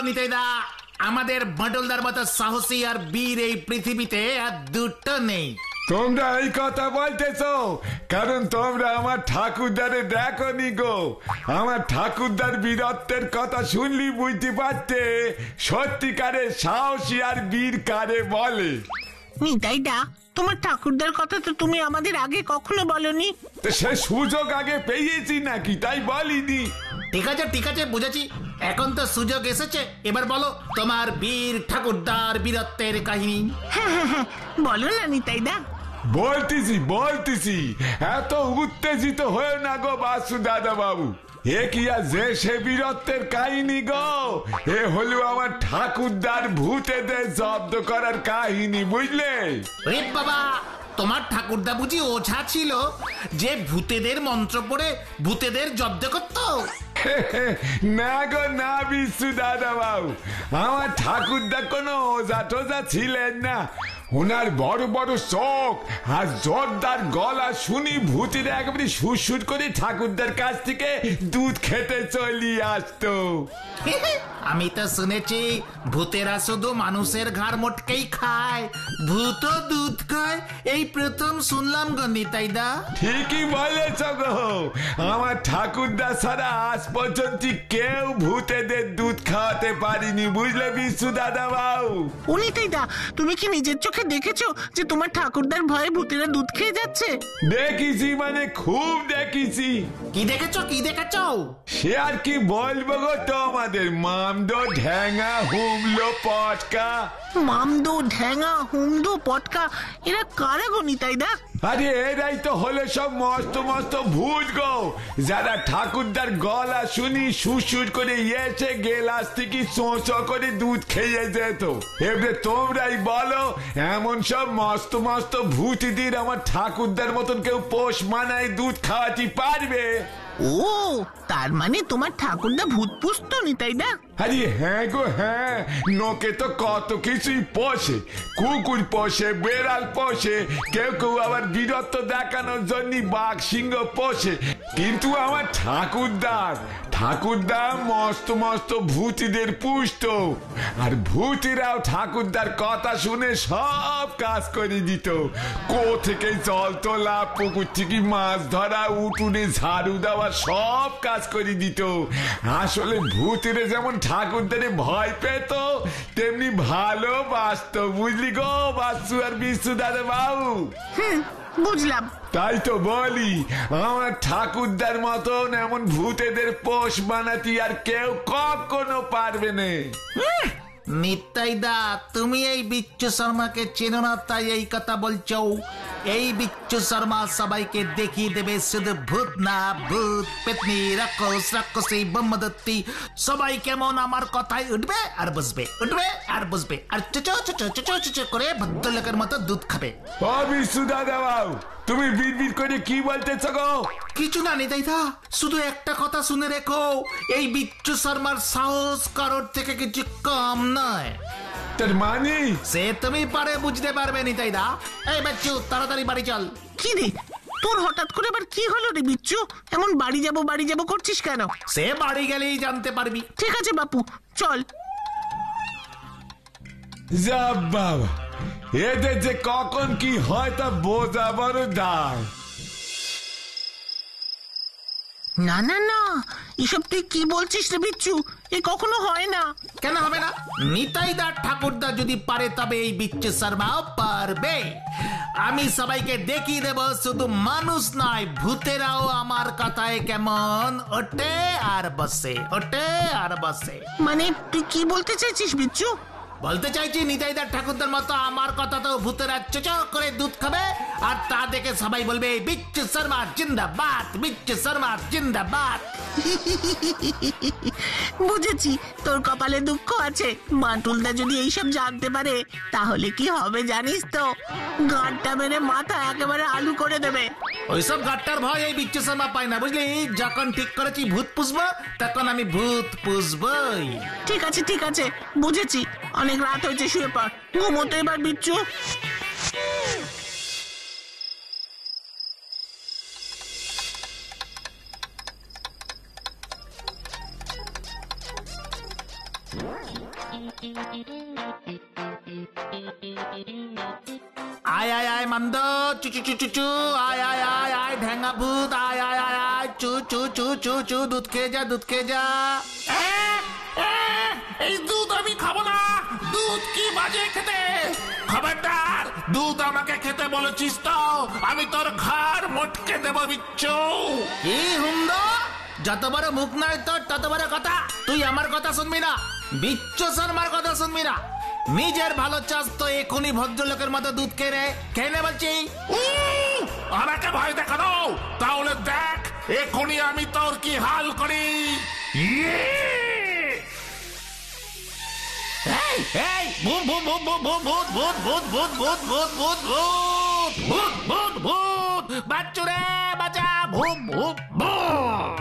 নিতাইদা, আমাদের বাঁটুলদার মতো সাহসী আর বীর এই পৃথিবীতে আর দুটো নেই। তোমরা এই কথা বলতেছ কারণ তোমরা আমার ঠাকুরদারে দেখনি গো। আমার ঠাকুরদার বীরত্বের কথা শুনলি বুঝতে পারতে সত্যিকারের সাহসী আর বীর কারে বলে। নিতাইদা, তোমার ঠাকুরদার কথা তো তুমি আমাদের আগে কখনো বলনি। তো সে সুযোগ আগে পেয়েছি নাকি তাই বলিনি? ঠিক আছে বুঝেছি, এখন তো সুযোগ এসেছে, এবার বলো তোমার বীর ঠাকুরদার বীরত্বের কাহিনী। হ্যাঁ, বলো না নিতাইদা। বলতেছি এত উত্তেজিত হয়ে না গো বাসু দাদা বাবু। এ কি আর যে সে বীরত্বের কাহিনী গো, এ হলো আমার ঠাকুরদার ভূতেদের জব্দ করার কাহিনী, বুঝলে? ওরে বাবা, তোমার ঠাকুরদা বুঝি ওঝা ছিল যে ভূতেদের মন্ত্র পড়ে ভূতেদের জব্দ করতো? না গো না বিশু দাদা বাবু, আমার ঠাকুরদা কোনো ওঝা টোজা ছিলেন না। ওনার বড় বড় চোখ আর জোরদার গলা শুনি ভূতিরা একেবারে সুর করে ঠাকুরদার কাছ থেকে দুধ খেতে চলিয়ে আসতো। আমি তো শুনেছি ভূতেরা শুধু মানুষের ঘাড় মোটকেই খায়, ভূত দুধ খায়, এই প্রথম শুনলাম গো নিতাইদা। ঠিকই বলেছ গো, আমার ঠাকুরদা ছাড়া আজ পর্যন্ত কেউ ভূতেদের দুধ খাওয়াতে পারিনি, বুঝলে বিশু দাদা বাবু? নিতাইদা, তুমি কি নিজের চোখে দেখেছো যে তোমার ঠাকুরদার ভয়ে ভূতেরা দুধ খেয়ে যাচ্ছে? দেখেছি মানে খুব দেখেছি। কি দেখেছো? সে আর কি বলবো গো তোমাদের, মামদো ঢ্যাঙা হুমলো পটকা। মামদো ঢ্যাঙা হুমদো পটকা, এরা কারা গো নিতাইদা? আরে এরাই তো হলো সব মস্ত মস্ত ভূত গো, যারা ঠাকুরদার গলা শুনি সুর করে এসে গেলাস থেকে চোঁচো করে দুধ খেয়ে যেত। এবারে তোমরাই বলো, এমন সব মস্ত মস্ত ভূতদের আমার ঠাকুরদার মতন কেউ পোষ মানায় দুধ খাওয়াতে পারবে? ও, তার মানে তোমার ঠাকুরদা ভূত পুষতো নিতাইদা? আরে হ্যাঁ গো হ্যাঁ, নোকে তো কত কিছুই পোষে, কুকুর পোষে, বেড়াল পোষে, কেউ কেউ আবার বীরত্ব দেখানোর জন্য বাঘ সিংহ পোষে। কিন্তু আমার ঠাকুরদা মস্ত মস্ত ভূতিদের পুষত, আর ভূতিরাও ঠাকুরদার কথা শুনে সব কাজ করে দিত। থেকে জল তোলা, পুকুর থেকে মাছ ধরা, উঠোনে ঝাড়ু দেওয়া, সব কাজ করে দিত। আসলে ভূতিরে যেমন ঠাকুরদারে ভয় পেত তেমনি ভালোবাসতো, বুঝলি গো বাসু আর বিশু দাদা বাবু? বুঝলাম। তাই তো বলি, আমার ঠাকুরদার মতন এমন ভূতেদের পোষ বানাতি আর কেউ কখনো পারবে না। নিতাইদা, তুমি এই বিচ্ছু শর্মাকে চেনো না তাই এই কথা বলছো? এই বিচ্ছু শর্মা সবাইকে দেখিয়ে দেবে শুধু ভূত না, ভূত পেতনি রাক্ষসী ব্রহ্মদত্তি সবাই কেমন আমার কথায় উঠবে আর বসবে, আর চুচো করে ভদ্রলোকের মতো দুধ খাবে। বিশু দাদা বাবু, তুমি বিড়বিড় করে কি বলতেছ গো? কিছু না নিতাইদা, শুধু একটা কথা শুনে রেখো, এই বিচ্ছু শর্মার সাহস কারোর থেকে কিছু কম নয়। তার মানে? সে তুমি পারে বুঝতে পারবে নিতাইদা। এই বাচ্চু, তাড়াতাড়ি বাড়ি চল। কি রে, তোর হঠাৎ করে আবার কি হলো রে বিচ্ছু? এমন বাড়ি যাবো করছিস কেন? সে বাড়ি গেলেই জানতে পারবি। ঠিক আছে বাপু, চল। যা বাবা, এদের যে কখন কি হয় তা বোঝা বড় দায়। না, এসব তুই কি বলছিস রে বিচ্ছু? এ কখনো হয় না। কেন হবে না? নিতাইদা ঠাকুরদা যদি পারে তবে এই বিচ্ছু শর্মাও পারবে। আমি সবাইকে দেখিয়ে দেব শুধু মানুষ নয়, ভূতেরাও আমার কথায় কেমন ওঠে আর বসে। মানে তুই কি বলতে চাইছিস বিচ্ছু? বলতে চাইছি নিতাইদা ঠাকুরদার মতো আমার কথা তো ভূতেরা চোচো করে দুধ খাবে, আর তা দেখে সবাই বলবে বিচ্ছু শর্মা জিন্দাবাদ, বিচ্ছু শর্মা জিন্দাবাদ। বুঝেছি, তোর কপালে দুঃখ আছে। বাঁটুলদা যদি এইসব জানতে পারে তাহলে কি হবে জানিস তো? গাঁটটা মেরে মাথা একেবারে আলু করে দেবে। ওইসব গাট্টার ভয় এই বিচ্ছু শর্মা পায় না, বুঝলি? যখন ঠিক করেছি ভূত পুষবো তখন আমি ভূত পুষবই। ঠিক আছে, বুঝেছি। অনেক রাত হয়েছে, শুয়ে পড়, ঘুমোতে এবার বিচ্ছু। আয় আয় আয় মান্দ, চু চু চু চু চু, আয় আয় আয় আয় ঢেঙ্গা ভূত, আয় আয় আয় আয়, চু চু চু চু চু, দুধ খেয়ে যা, দুধ খেয়ে যা। এই দুধ আমি খাবো না। দুধ কি বাজে খেতে। খবরদার, দুধ আমাকে খেতে বলেছিস তো আমি তোর ঘাড় মটকে দেবো বিচ্ছু। কি হুন্দ, যত বড় মুখ নয় তোর তত বড় কথা। তুই আমার কথা শুনবি না, বিচ্ছু শর্মার কথা শুনবি না। নিজের ভালো চাস তো এখনই ভদ্রলোকের মতো দুধ খেয়ে খেয়ে নে বলছি। আমাকে ভয় দেখানো, তাহলে দেখ এখনই আমি তোর কি হাল করি। এই ভূত ভূত ভূত ভূত ভূত ভূত ভূত ভূত ভূত ভূত ভূত ভূত ভূত ভূত বাচ্চু রে বাঁচা, ভূত ভূত ভূত।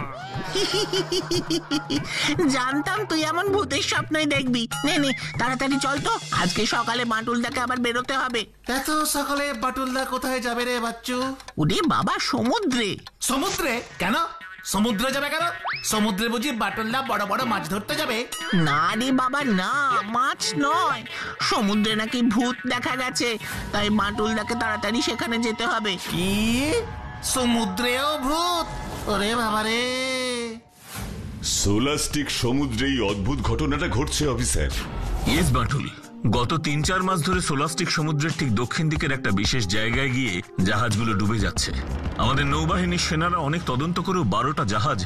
জানতাম তুই এমন ভূতের স্বপ্নই দেখবি। নে নে তাড়াতাড়ি চল তো, আজকে সকালে বাঁটুলদাকে আবার বেরোতে হবে। এত সকালে বাটুলদা কোথায় যাবে রে বাচ্চু? ওরে বাবা, সমুদ্রে। সমুদ্রে? কেন সমুদ্রে যাবে কেন? সমুদ্রে বুঝি বাটুলদা বড় বড় মাছ ধরতে যাবে? না রে বাবা না, মাছ নয়, সমুদ্রে নাকি ভূত দেখা গেছে, তাই বাঁটুলদাকে তাড়াতাড়ি সেখানে যেতে হবে। কি সমুদ্রেও ভূত? ওরে বাবা রে। সোলাস্টিক সমুদ্রে এই অদ্ভুত ঘটনাটা ঘটছে অফিসার। ইয়েস বাটুল, গত ৩-৪ মাস ধরে সোলাস্টিক সমুদ্রের ঠিক দক্ষিণ দিকের একটা বিশেষ জায়গায় গিয়ে জাহাজগুলো ডুবে যাচ্ছে। আমাদের নৌবাহিনীর সেনারা অনেক তদন্ত করেও 12টা জাহাজ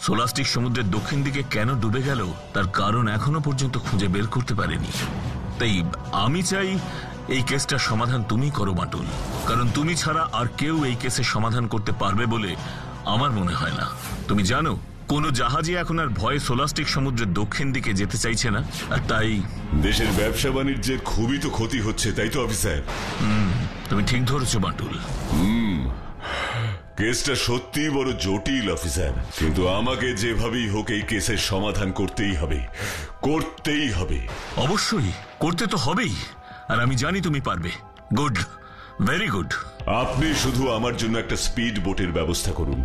সোলাস্টিক সমুদ্রের দক্ষিণ দিকে কেন ডুবে গেল তার কারণ এখনো পর্যন্ত খুঁজে বের করতে পারেনি। তাই আমি চাই এই কেসটার সমাধান তুমি করো বাটুল, কারণ তুমি ছাড়া আর কেউ এই কেসের সমাধান করতে পারবে বলে আমার মনে হয় না। তুমি জানো কোন জাহাজই এখন আর ভয়ে সোলাস্টিক সমুদ্রের দক্ষিণ দিকে যেতে চাইছে না, আর তাই দেশের ব্যবসা বাণিজ্যের খুবই তো ক্ষতি হচ্ছে, তাই তো অফিসার? তুমি ঠিক ধরেছো বাটুল। কেসটা সত্যিই বড় জটিল অফিসার, কিন্তু আমাকে যেভাবেই হোক এই কেসের সমাধান করতেই হবে, করতেই হবে। অবশ্যই করতে তো হবেই, আর আমি জানি তুমি পারবে। Good, very good. আপনি শুধু আমার জন্য একটা স্পিড বোটের ব্যবস্থা করুন,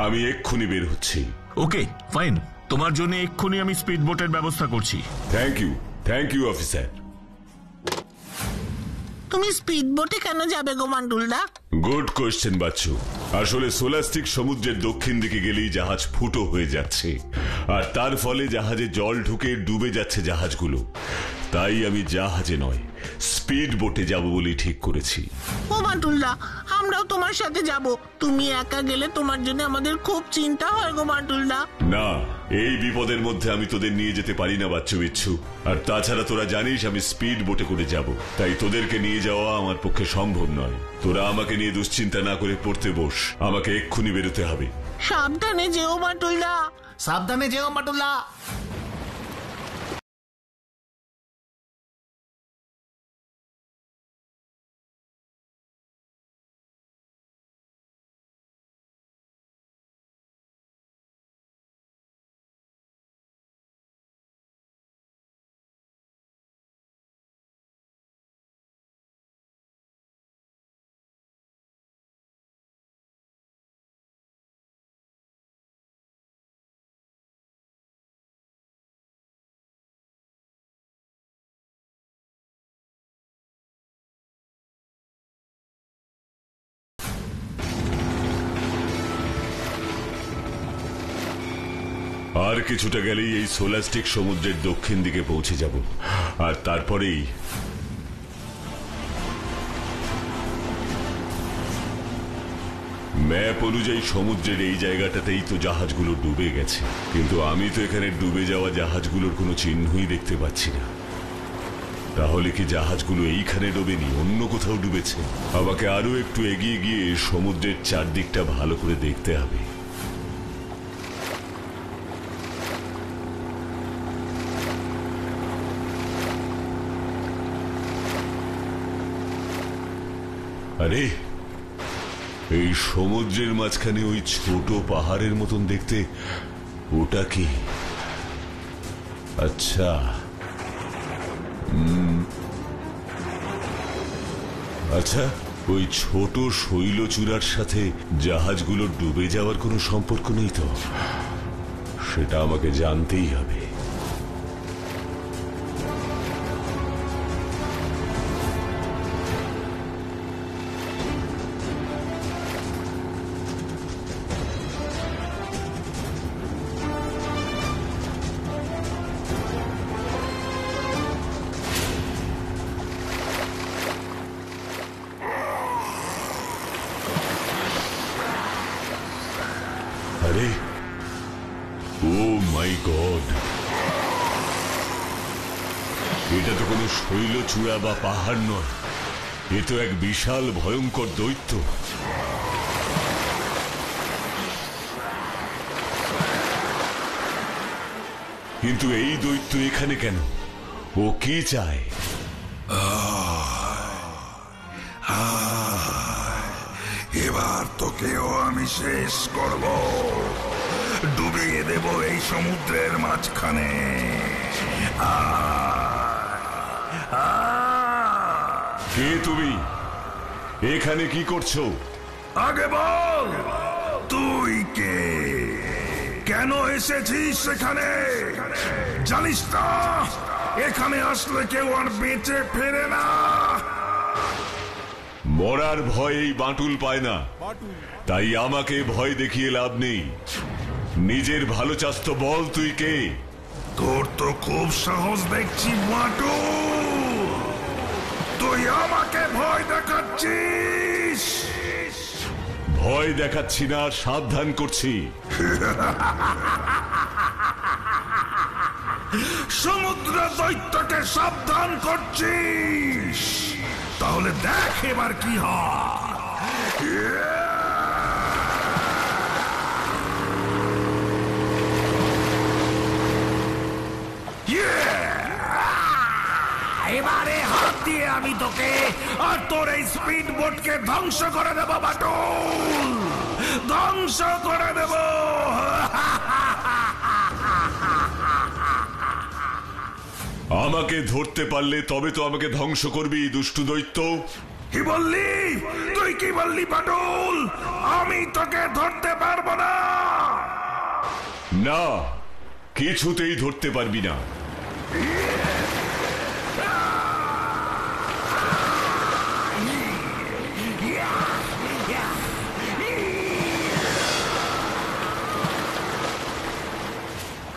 আমি এক্ষুনি বের হচ্ছি। ওকে ফাইন, তোমার জন্য এক্ষুনি আমি স্পিড বোটের ব্যবস্থা করছি। Thank you officer. তুমি স্পিড বোটে কেন যাবে গো বাঁটুলদা? Good question Bachchu. আসলে সোলাস্টিক সমুদ্রের দক্ষিণ দিকে গেলেই জাহাজ ফুটো হয়ে যাচ্ছে, আর তার ফলে জাহাজে জল ঢুকে ডুবে যাচ্ছে জাহাজগুলো। তাই আমি জাহাজে নয় স্পিড বোটে যাব বলে ঠিক করেছি। ও বাঁটুলদা, আমরাও তোমার সাথে যাব। তুমি একা গেলে তোমার জন্য আমাদের খুব চিন্তা হয় গো বাঁটুলদা। না, এই বিপদের মধ্যে আমি তোদের নিয়ে যেতে পারি না বাচ্চু বিচ্ছু। আর তাছাড়া তোরা জানিস আমি স্পিড বোটে করে যাব, তাই তোদেরকে নিয়ে যাওয়া আমার পক্ষে সম্ভব নয়। তোরা আমাকে নিয়ে দুশ্চিন্তা না করে পড়তে বস, আমাকে এক্ষুনি বেরোতে হবে। সাবধানে যেও বাঁটুলদা। সাবধানে যেও বাটুলদা। আর কিছুটা গেলেই এই সোলাস্টিক সমুদ্রের দক্ষিণ দিকে পৌঁছে যাব, আর তারপরেই ম্যাপ অনুযায়ী সমুদ্রের এই জায়গাটাতেই তো জাহাজগুলো ডুবে গেছে, কিন্তু আমি তো এখানে ডুবে যাওয়া জাহাজগুলোর কোনো চিহ্নই দেখতে পাচ্ছি না। তাহলে কি জাহাজগুলো এইখানে ডোবেনি, অন্য কোথাও ডুবেছে? আমাকে আরো একটু এগিয়ে গিয়ে সমুদ্রের চারদিকটা ভালো করে দেখতে হবে। আরে, এই সমুদ্রের মাঝখানে ওই ছোট পাহাড়ের মতন দেখতে, ওটা কি? আচ্ছা, আচ্ছা, ওই ছোট শৈলচূড়ার সাথে জাহাজগুলো ডুবে যাওয়ার কোনো সম্পর্ক নেই তো? সেটা আমাকে জানতেই হবে। গড, এটা তো কোনো শৈলচূড়া বা পাহাড় নয়, এ তো এক বিশাল ভয়ঙ্কর দৈত্য। কিন্তু এই দৈত্য এখানে কেন? ও কি চায়? এবার তোকেও আমি শেষ করব, ডুবিয়ে দেব এই সমুদ্রের মাঝখানে। কে তুমি? এখানে কি করছো? আগে বল, তুই কে? কেন এসেছিস সেখানে? জানিস না এখানে আসলে কেউ আর বেঁচে ফেরে না? মরার ভয় এই বাঁটুল পায় না, তাই আমাকে ভয় দেখিয়ে লাভ নেই। নিজের ভালো চাস তো বল, তুই কে? তোর তো খুব সাহস দেখছি বাঁটুল, তুই আমাকে ভয় দেখাচ্ছিস। ভয় দেখাচ্ছি না, সাবধান করছি। সমুদ্র দৈত্যকে সাবধান করছিস? তাহলে দেখ এবার কি হয়। এবারে হাত দিয়ে আমি তোকে আর তোর এই স্পিড বোটকে ধ্বংস করে দেব বাটুল, ধ্বংস করে দেব। আমাকে ধরতে পারলে তবে তো আমাকে ধ্বংস করবি, দুষ্টু দৈত্য। কি বললি তুই? কি বললি বাটুল? আমি তোকে ধরতে পারবো না। না, কিছুতেই ধরতে পারবি না।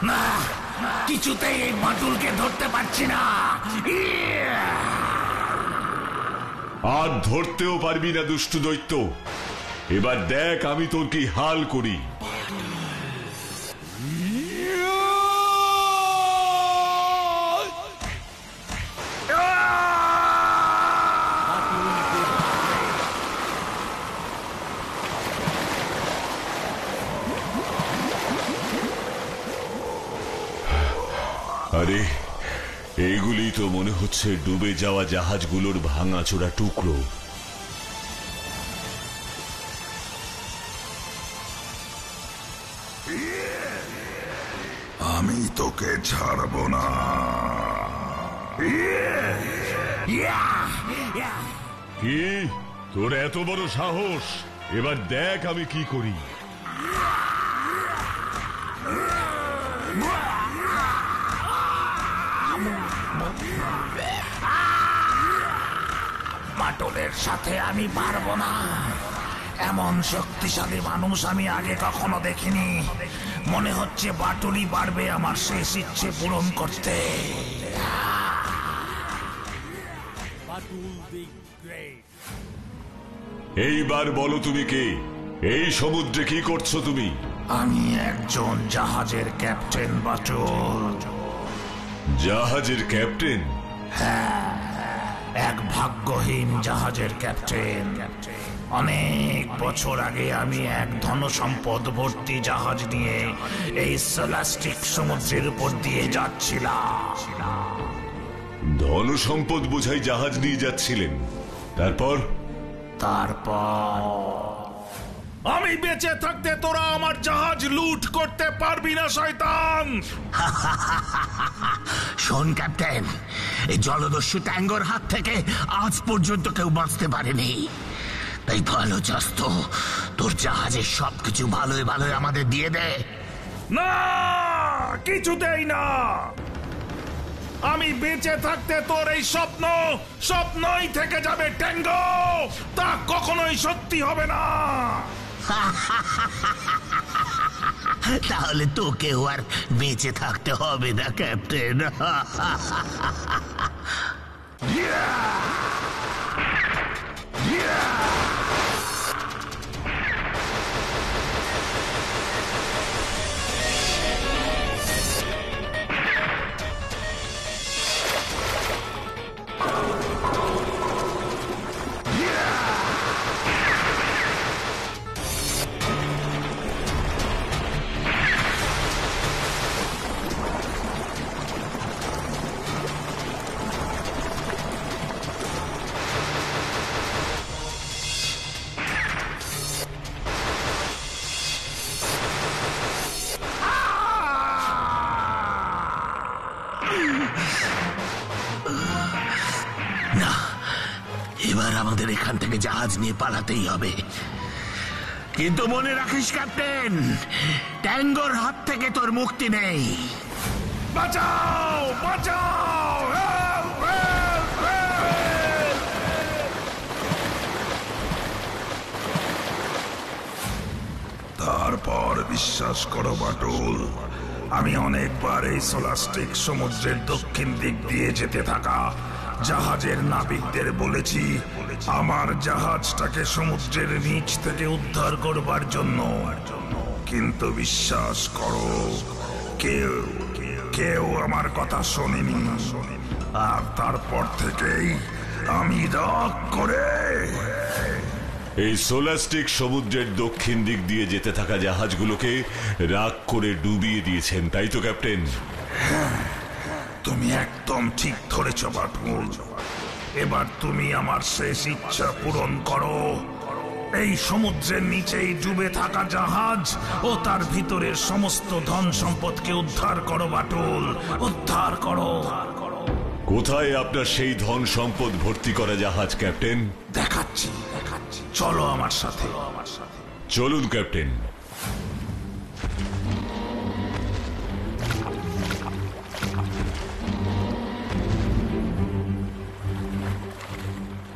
না, কিছুতেই এই বাটুলকে ধরতে পারছি না। আর ধরতেও পারবি না দুষ্টু দৈত্য। এবার দেখ আমি তোর কি হাল করি। আরে, এইগুলি তো মনে হচ্ছে ডুবে যাওয়া জাহাজগুলোর ভাঙাচোরা টুকরো। আমি তোকে ছাড়বো না। কি তোর এত বড় সাহস? এবার দেখ আমি কি করি। বাটুলের সাথে আমি পারবো না। এমন শক্তিশালী মানুষ আমি আগে কখনো দেখিনি। মনে হচ্ছে বাটুলই পারবে আমার শেষ ইচ্ছে পূরণ করতে। এইবার বলো তুমি কে? এই সমুদ্রে কি করছো তুমি? আমি একজন জাহাজের ক্যাপ্টেন বাটুল। জাহাজের ক্যাপ্টেন? হ্যাঁ, এক ভাগ্যহীন জাহাজের ক্যাপ্টেন। অনেক বছর আগে আমি এক ধনসম্পদ ভর্তি জাহাজ নিয়ে এই সোলাস্টিক সমুদ্রের উপর দিয়ে যাচ্ছিলাম। ধনসম্পদ বোঝাই জাহাজ নিয়ে যাচ্ছিলেন? তারপর? আমি বেঁচে থাকতে তোরা আমার জাহাজ লুট করতে পারবি না শয়তান। শোন ক্যাপ্টেন, এই জলদস্যু ট্যাঙ্গোর হাত থেকে আজ পর্যন্ত কেউ বাঁচতে পারেনি। তাই ভালো চাস তো তোর জাহাজের সবকিছু ভালোই ভালোই আমাদের দিয়ে দে। না, কিছুতেই না। আমি বেঁচে থাকতে তোর এই স্বপ্নই থেকে যাবে ট্যাঙ্গো। তা কখনোই সত্যি হবে না। তাহলে তোকেও আর বেঁচে থাকতে হবে না ক্যাপ্টেন। আমাদের এখান থেকে জাহাজ নিয়ে পালাতেই হবে। কিন্তু মনে রাখিস ক্যাপ্টেন, ট্যাঙ্গোর হাত থেকে তোর মুক্তি নেই। বাঁচাও, বাঁচাও! Help, help, help! তারপর বিশ্বাস করো বাটুল, আমি অনেকবার এই সোলাস্টিক সমুদ্রের দক্ষিণ দিক দিয়ে যেতে থাকা জাহাজের নাবিকদের বলেছি আমার জাহাজটাকে সমুদ্রের নিচ থেকে উদ্ধার করবার জন্য, কিন্তু বিশ্বাস করো কেউ কেউ আমার কথা শোনেনি। আর তারপর থেকেই আমি রাগ করে এই সোলাস্টিক সমুদ্রের দক্ষিণ দিক দিয়ে যেতে থাকা জাহাজগুলোকে রাগ করে ডুবিয়ে দিয়েছেন, তাই তো ক্যাপ্টেন? তুমি একদম ঠিক ধরেছ বাটুল। এবার তুমি আমার শেষ ইচ্ছা পূরণ করো। এই সমুদ্রের নিচেই ডুবে থাকা জাহাজ ও তার ভিতরের সমস্ত ধন সম্পদকে উদ্ধার করো বাটুল, উদ্ধার করো। কোথায় আপনার সেই ধন সম্পদ ভর্তি করা জাহাজ ক্যাপ্টেন? দেখাচ্ছি, চলো আমার সাথে। চলুন ক্যাপ্টেন।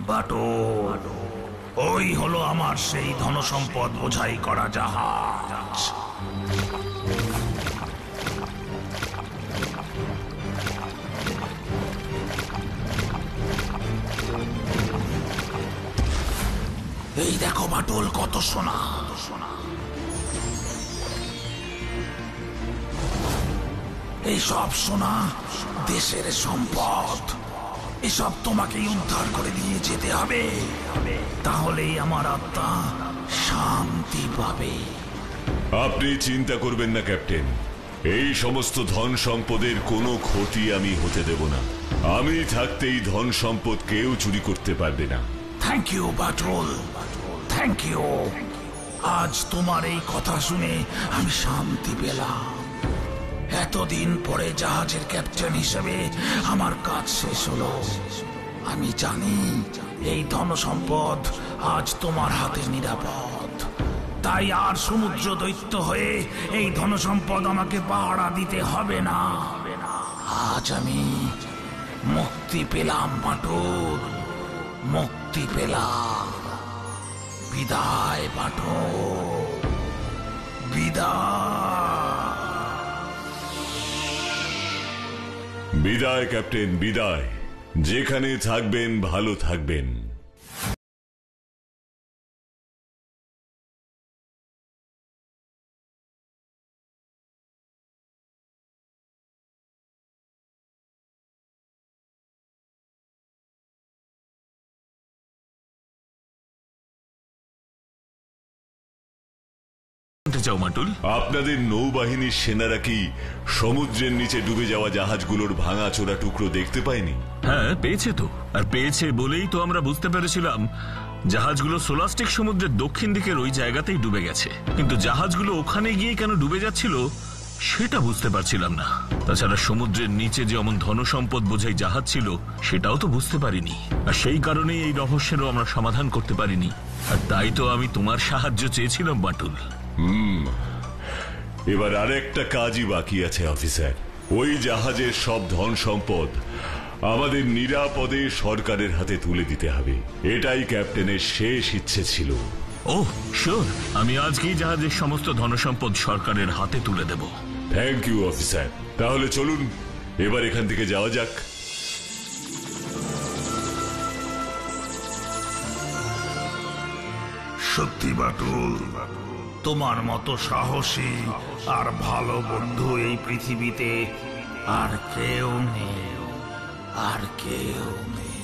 বাটুল, ওই হলো আমার সেই ধনসম্পদ বোঝাই করা জাহাজ। এই দেখো বাটুল, কত সোনা! এই সব সোনা দেশের সম্পদ। এসব তোমাকেই উদ্ধার করে নিয়ে যেতে হবে, তাহলেই আমার আত্মা শান্তি পাবে। আপনি চিন্তা করবেন না ক্যাপ্টেন, এই সমস্ত ধন সম্পদের কোনো ক্ষতি আমি হতে দেব না। আমি থাকতেই ধন সম্পদ কেউ চুরি করতে পারবে না। Thank you Batul, thank you. আজ তোমার এই কথা শুনে আমি শান্তি পেলাম। এতদিন পরে জাহাজের ক্যাপ্টেন হিসেবে আমার কাজ শেষ হলো। আমি জানি এই ধন সম্পদ আজ তোমার হাতে নিরাপদ, তাই আর সমুদ্র দৈত্য হয়ে এই ধন সম্পদ আমাকে পাহারা দিতে হবে না। আজ আমি মুক্তি পেলাম বাটুল, মুক্তি পেলাম। বিদায় বাটুল, বিদায়। বিদায় ক্যাপ্টেন, বিদায়। যেখানে থাকবেন ভালো থাকবেন। আপনাদের নৌবাহিনীর সেনারা কি সমুদ্রের নিচে ডুবে যাওয়া জাহাজগুলোর ভাঙাচোরা টুকরো দেখতে পায়নি? হ্যাঁ, পেয়েছে তো। আর পেয়েছে বলেই তো আমরা বুঝতে পেরেছিলাম জাহাজগুলো সোলাস্টিক সমুদ্রের দক্ষিণ দিকের ওই জায়গাতেই ডুবে গেছে। কিন্তু জাহাজগুলো ওখানে গিয়ে কেন ডুবে যাচ্ছিল সেটা বুঝতে পারছিলাম না। তাছাড়া সমুদ্রের নিচে যে অমন ধনসম্পদ বোঝাই জাহাজ ছিল সেটাও তো বুঝতে পারিনি। আর সেই কারণেই এই রহস্যেরও আমরা সমাধান করতে পারিনি। আর তাই তো আমি তোমার সাহায্য চেয়েছিলাম বাটুল। এবার আরেকটা কাজই বাকি আছে অফিসার। ওই জাহাজের সব ধন সম্পদ আমাদের নিরাপদে সরকারের হাতে তুলে দিতে হবে। এটাই ক্যাপ্টেনের শেষ ইচ্ছে ছিল। ওহ শিওর, আমি আজকেই জাহাজের সমস্ত ধনসম্পদ সরকারের হাতে তুলে দেব। Thank you officer. তাহলে চলুন এবার এখান থেকে যাওয়া যাক। সত্যি বাটুল, তোমার মতো সাহসী আর ভালো বন্ধু এই পৃথিবীতে আর কেউ নেই, আর কেউ নেই।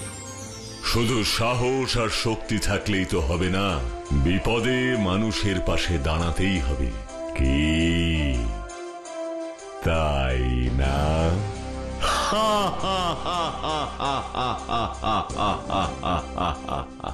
শুধু সাহস আর শক্তি থাকলেই তো হবে না, বিপদে মানুষের পাশে দাঁড়াতেই হবে, কি তাই না? হা হা হা হা হা হা হা হা হা।